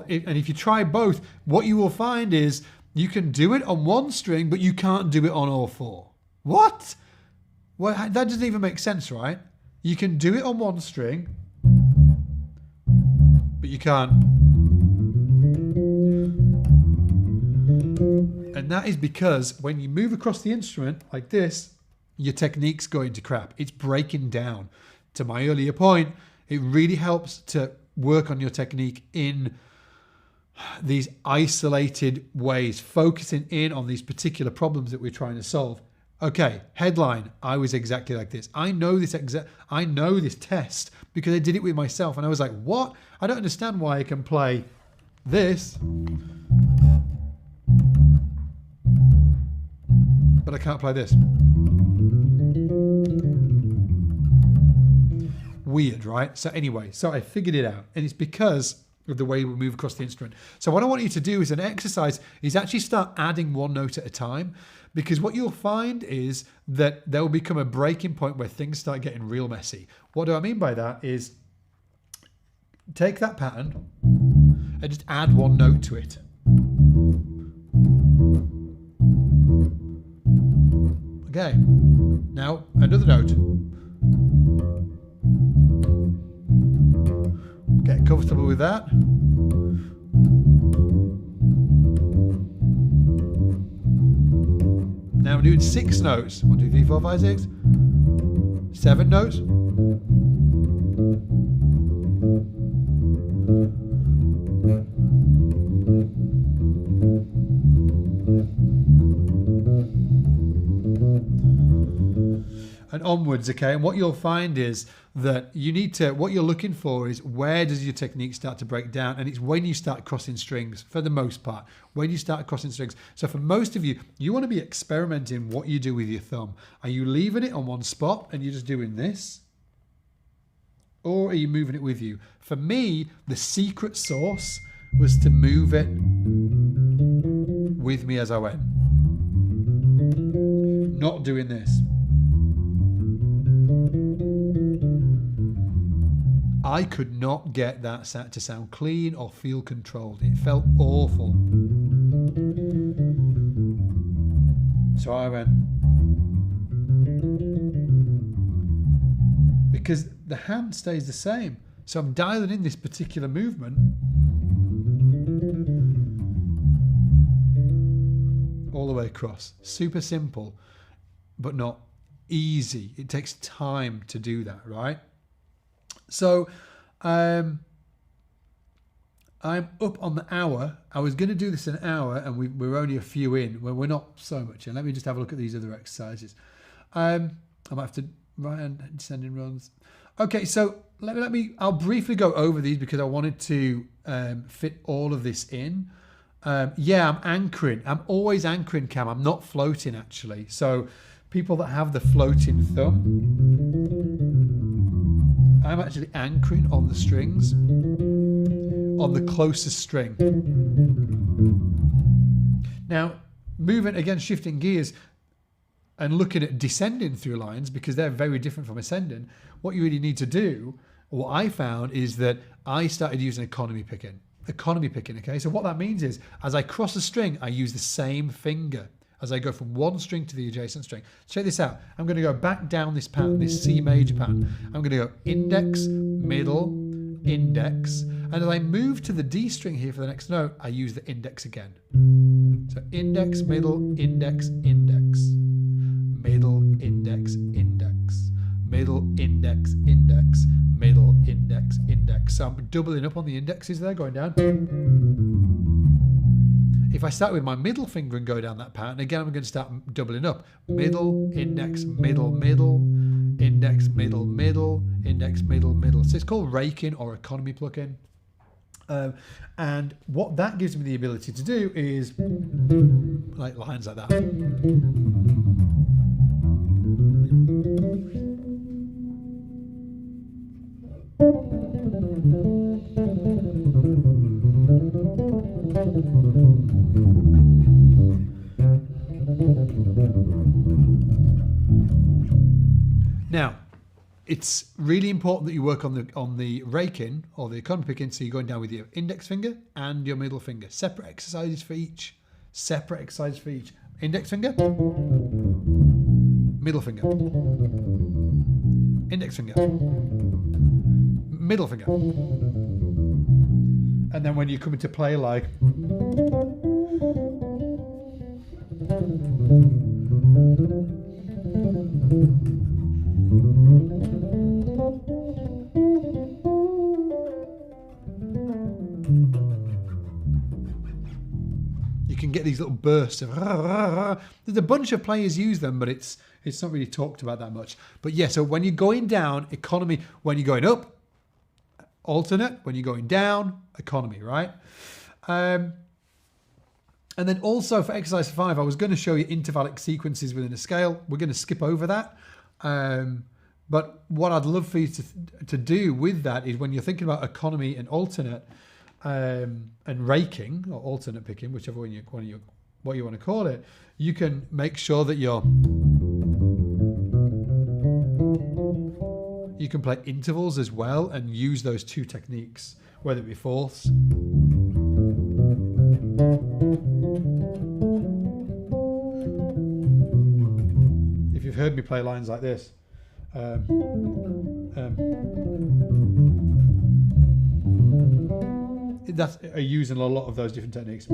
and if you try both, what you will find is you can do it on one string, but you can't do it on all four. What? Well, that doesn't even make sense, right? You can do it on one string, but you can't. And that is because when you move across the instrument like this, your technique's going to crap. It's breaking down. To my earlier point, it really helps to work on your technique in these isolated ways, focusing in on these particular problems that we're trying to solve. Okay, headline, I was exactly like this. I know this test because I did it with myself, and I was like, what? I don't understand why I can play this, but I can't play this. Weird, right? So anyway, so I figured it out, and it's because of the way we move across the instrument. So what I want you to do as an exercise is actually start adding one note at a time, because what you'll find is that there will become a breaking point where things start getting real messy. What do I mean by that is take that pattern and just add one note to it. Okay, now another note. Get comfortable with that. Now we're doing 6 notes. 1, 2, 3, 4, 5, 6. 7 notes. And onwards, okay? And what you'll find is that what you're looking for is where does your technique start to break down? And it's when you start crossing strings, for the most part, when you start crossing strings. So for most of you, you want to be experimenting what you do with your thumb. Are you leaving it on one spot and you're just doing this? Or are you moving it with you? For me, the secret sauce was to move it with me as I went. Not doing this. I could not get that to sound clean or feel controlled. It felt awful. So I went. Because the hand stays the same. So I'm dialing in this particular movement. All the way across. Super simple, but not easy. It takes time to do that, right? So I'm up on the hour. I was going to do this an hour, and we're only a few in. Well, we're not so much in. Let me just have a look at these other exercises. I might have to right hand descending runs. Okay, so I'll briefly go over these because I wanted to fit all of this in. Yeah, I'm anchoring. I'm always anchoring, Cam. I'm not floating, actually. So people that have the floating thumb, I'm actually anchoring on the strings, on the closest string. Now, moving again, shifting gears and looking at descending through lines, because they're very different from ascending, what you really need to do, what I found, is that I started using economy picking. Okay? So what that means is, as I cross a string, I use the same finger as I go from one string to the adjacent string. Check this out. I'm going to go back down this pattern, this C major pattern. I'm going to go index, middle, index. And as I move to the D string here for the next note, I use the index again. So index, middle, index, index. Middle, index, index. Middle, index, index. Middle, index, index. So I'm doubling up on the indexes there, going down. If I start with my middle finger and go down that pattern, again, I'm going to start doubling up. Middle, index, middle, middle, index, middle, middle, index, middle, middle. So it's called raking or economy plucking. And what that gives me the ability to do is like lines like that. Now, It's really important that you work on the raking or the economy picking, so you're going down with your index finger and your middle finger. Separate exercises for each. Separate exercises for each. Index finger, middle finger, index finger, middle finger. And then when you come into play, like, you can get these little bursts of. There's a bunch of players use them, but it's not really talked about that much. But yeah, so when you're going down, economy. When you're going up, alternate. When you're going down, economy, right? And then also for exercise 5, I was going to show you intervallic sequences within a scale. We're going to skip over that. But what I'd love for you to do with that is when you're thinking about economy and alternate and raking or alternate picking, whichever one what you want to call it, you can make sure that you can play intervals as well and use those two techniques, whether it be fourths. If you've heard me play lines like this, that's using a lot of those different techniques.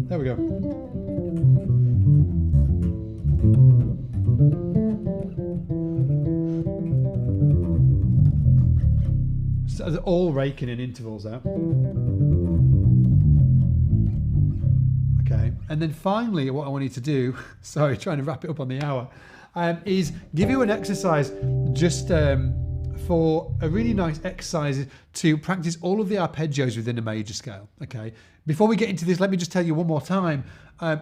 There we go. So they're all raking in intervals out. Okay, and then finally, what I want you to do, sorry, trying to wrap it up on the hour, is give you an exercise just for a really nice exercise to practice all of the arpeggios within a major scale. Okay, before we get into this, let me just tell you one more time.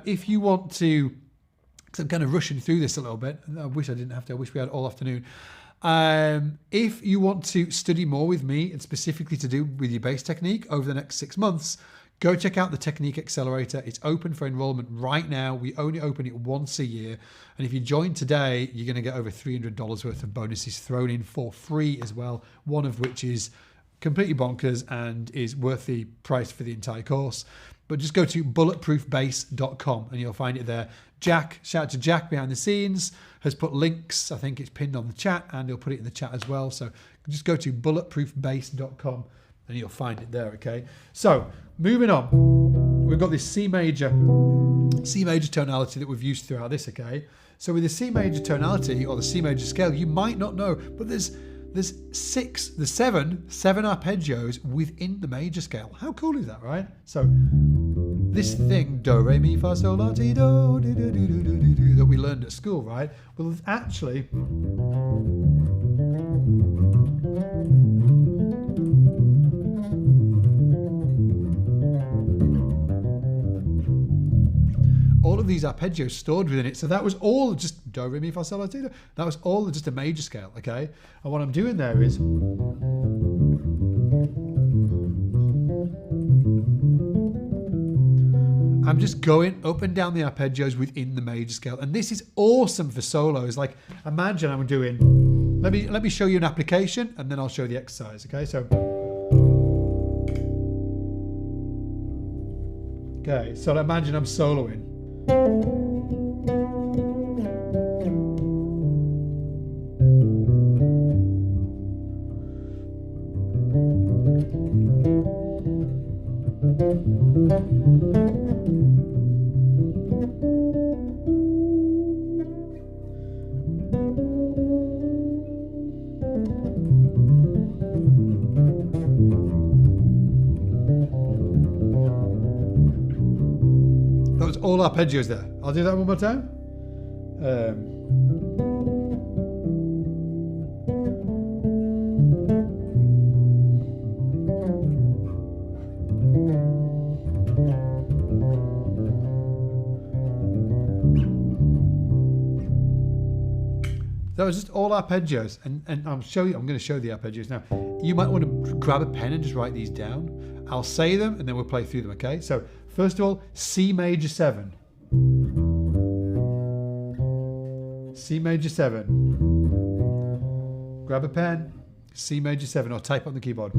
If you want to, because I'm kind of rushing through this a little bit, I wish I didn't have to, I wish we had all afternoon. If you want to study more with me and specifically to do with your bass technique over the next 6 months, go check out the Technique Accelerator. It's open for enrollment right now. We only open it once a year. And if you join today, you're going to get over $300 worth of bonuses thrown in for free as well, one of which is completely bonkers and is worth the price for the entire course. But just go to bulletproofbass.com and you'll find it there. Jack, shout out to Jack behind the scenes, has put links. I think it's pinned on the chat and he'll put it in the chat as well. So just go to bulletproofbass.com and you'll find it there, okay? So moving on, we've got this C major tonality that we've used throughout this, okay? So with the C major tonality or the C major scale, you might not know, but there's seven arpeggios within the major scale. How cool is that, right? So this thing, do, re, mi, fa, sol, la, ti, do, do, do, do, do, do, do, that we learned at school, right? Well, actually, all of these arpeggios stored within it. So that was all just do, re, mi, fa, sol, la, ti, do. That was all just a major scale, okay? And what I'm doing there is I'm just going up and down the arpeggios within the major scale. And this is awesome for solos. Like, imagine I'm doing, let me show you an application and then I'll show you the exercise, okay? So, okay, so imagine I'm soloing. That was all arpeggios there. I'll do that one more time. That was just all arpeggios, and I'm going to show the arpeggios now. You might want to grab a pen and just write these down. I'll say them and then we'll play through them, okay? So first of all, C major 7. C major 7. Grab a pen, C major 7, or type on the keyboard.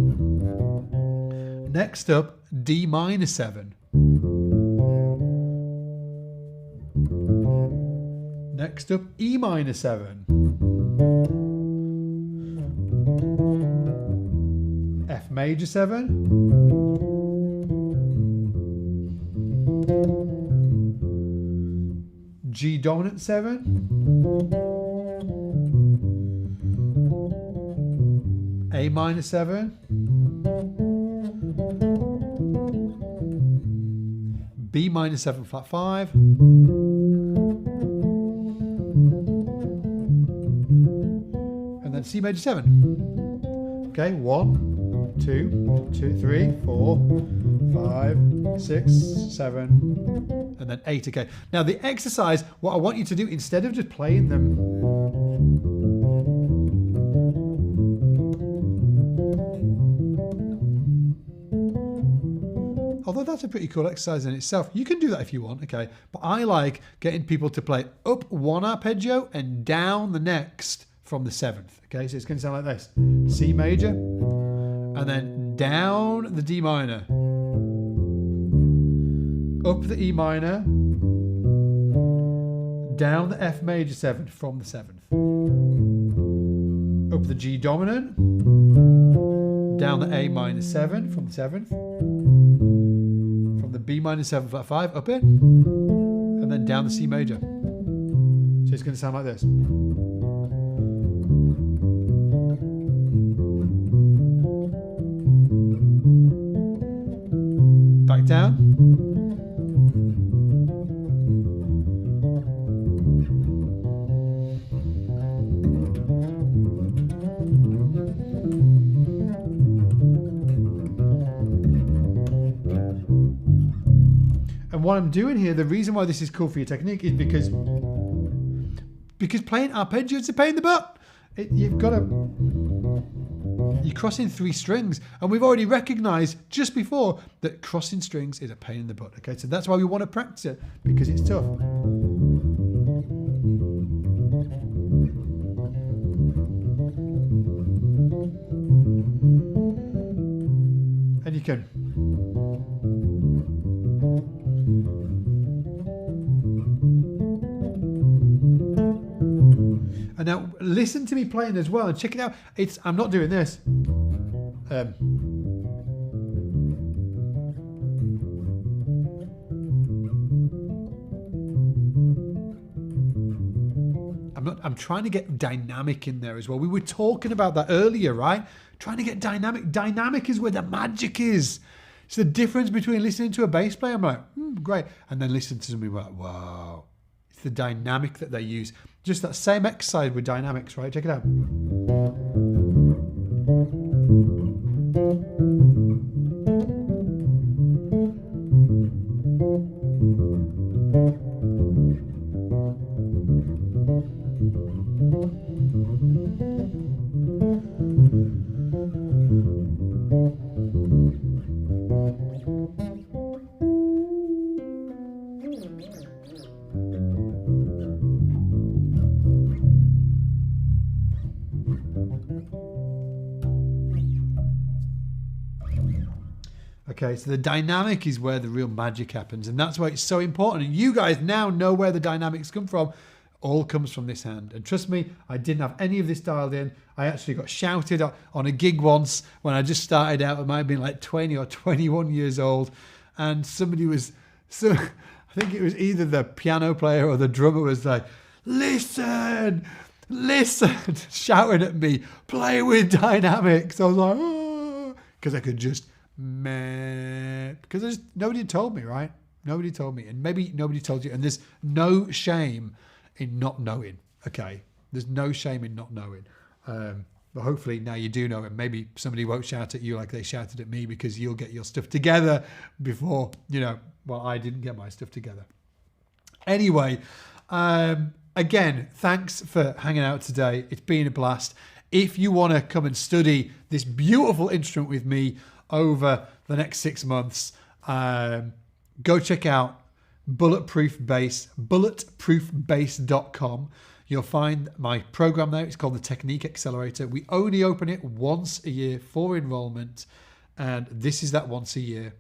Next up, D minor 7. Next up, E minor 7. F major 7. G dominant 7. A minor 7. B minor 7 flat 5. And then C major 7. Okay, 1, 2, 3, 4, 5, 6, 7, and then 8. Okay. Now the exercise, what I want you to do, instead of just playing them, although that's a pretty cool exercise in itself, you can do that if you want, okay? But I like getting people to play up one arpeggio and down the next from the 7th, okay? So it's going to sound like this. C major, and then down the D minor, up the E minor, down the F major 7 from the 7th, up the G dominant, down the A minor 7 from the 7th, from the B minor 7 flat 5 up it, and then down the C major. So it's going to sound like this. Back down. And what I'm doing here, the reason why this is cool for your technique is because playing arpeggios is a pain in the butt. You've got to... You're crossing 3 strings, and we've already recognized just before that crossing strings is a pain in the butt. Okay, so that's why we want to practice it, because it's tough. And you can. And now listen to me playing as well and check it out. I'm not doing this. I'm trying to get dynamic in there as well. We were talking about that earlier, right? Trying to get dynamic. Dynamic is where the magic is. It's the difference between listening to a bass player, I'm like, great, and then listening to somebody like, wow. It's the dynamic that they use. Just that same exercise with dynamics, right? Check it out. Okay, so the dynamic is where the real magic happens, and that's why it's so important. And you guys now know where the dynamics come from. All comes from this hand. And trust me, I didn't have any of this dialed in. I actually got shouted on a gig once when I just started out. I might have been like 20 or 21 years old, and somebody was, I think it was either the piano player or the drummer was like, listen, shouting at me, play with dynamics. I was like, oh, because I could just, because nobody told me, right? Nobody told me, and maybe nobody told you, and there's no shame in not knowing. Okay, there's no shame in not knowing, but hopefully now you do know, and maybe somebody won't shout at you like they shouted at me, because you'll get your stuff together before, I didn't get my stuff together. Anyway, again, thanks for hanging out today. It's been a blast. If you want to come and study this beautiful instrument with me over the next 6 months, go check out bulletproofbase.com. You'll find my program there. It's called the Technique Accelerator. We only open it once a year for enrollment, and this is that once a year.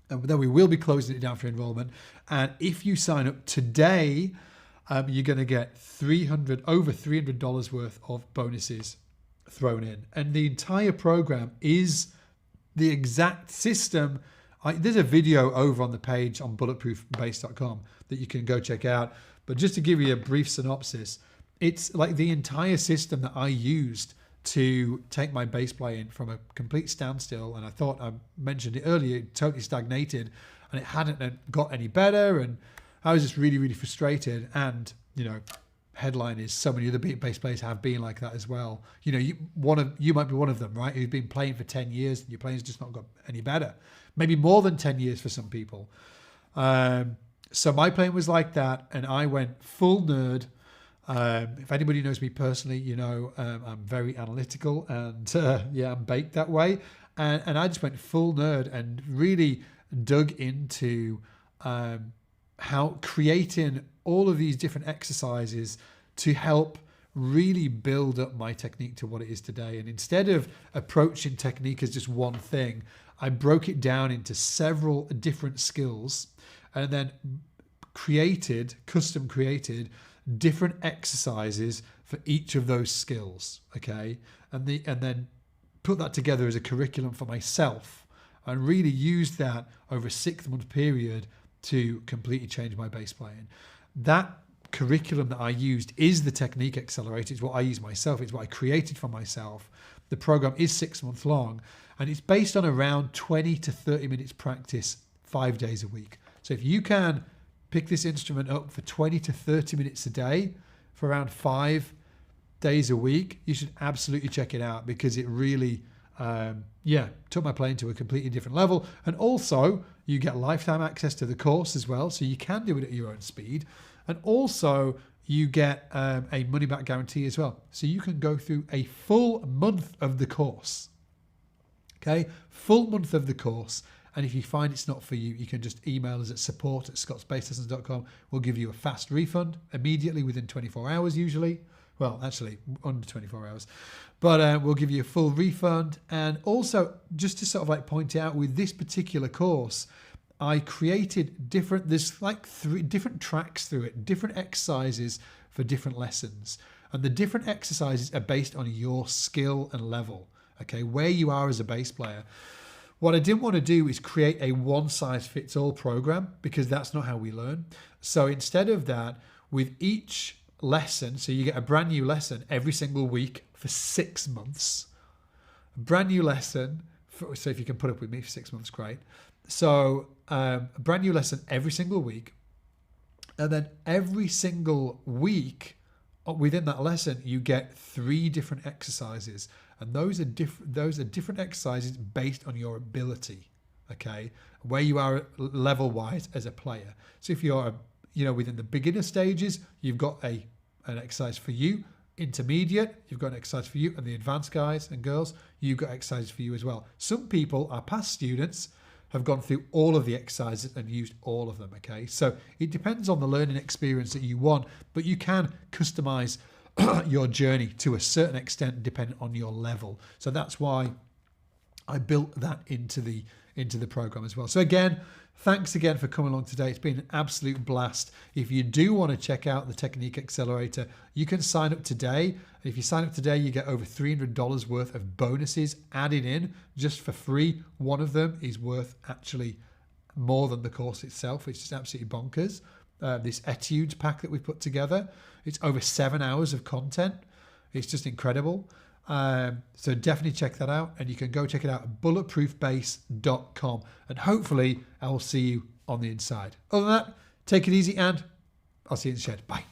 And then we will be closing it down for enrollment. And if you sign up today, you're going to get over $300 worth of bonuses thrown in. And the entire program is the exact system. There's a video over on the page on bulletproofbase.com that you can go check out. But just to give you a brief synopsis, it's like the entire system that I used to take my bass playing from a complete standstill. And I thought, I mentioned it earlier, it totally stagnated and it hadn't got any better. And I was just really, really frustrated. And, headline is so many other bass players have been like that as well. You might be one of them, right? Who's been playing for 10 years and your playing's just not got any better. Maybe more than 10 years for some people. So my playing was like that, and I went full nerd. If anybody knows me personally, I'm very analytical, and I'm baked that way. And I just went full nerd and really dug into how creating all of these different exercises to help really build up my technique to what it is today. And instead of approaching technique as just one thing, I broke it down into several different skills, and then custom created different exercises for each of those skills. Okay. And then put that together as a curriculum for myself and really used that over a 6-month period to completely change my bass playing. That curriculum that I used is the Technique Accelerator. It's what I use myself. It's what I created for myself. The program is 6 months long, and it's based on around 20 to 30 minutes practice 5 days a week. So if you can pick this instrument up for 20 to 30 minutes a day for around 5 days a week, you should absolutely check it out, because it really took my playing to a completely different level. And also you get lifetime access to the course as well, so you can do it at your own speed. And also you get a money back guarantee as well, so you can go through a full month of the course. Okay, full month of the course. And if you find it's not for you, you can just email us at support@scottsbasslessons.com. We'll give you a fast refund immediately within 24 hours usually. Well, actually under 24 hours. But we'll give you a full refund. And also, just to sort of point out, with this particular course, I created there's like 3 different tracks through it, different exercises for different lessons. And the different exercises are based on your skill and level, okay, where you are as a bass player. What I didn't want to do is create a one-size-fits-all program, because that's not how we learn. So instead of that, with each lesson, so you get a brand new lesson every single week for 6 months. A brand new lesson, so if you can put up with me for 6 months, great. So a brand new lesson every single week. And then every single week within that lesson, you get 3 different exercises. And those are different exercises based on your ability, okay, where you are level-wise as a player. So if you're, within the beginner stages, you've got an exercise for you. Intermediate, you've got an exercise for you. And the advanced guys and girls, you've got exercises for you as well. Some people, our past students, have gone through all of the exercises and used all of them, okay? So it depends on the learning experience that you want, but you can customize your journey to a certain extent depending on your level. So that's why I built that into the program as well. So again, thanks again for coming along today. It's been an absolute blast. If you do want to check out the Technique Accelerator, you can sign up today. If you sign up today, you get over $300 worth of bonuses added in just for free. One of them is worth actually more than the course itself. It's just absolutely bonkers. This etudes pack that we've put together, it's over 7 hours of content. It's just incredible. So definitely check that out, and you can go check it out at bulletproofbase.com, and hopefully I will see you on the inside. Other than that, take it easy, and I'll see you in the shed. Bye.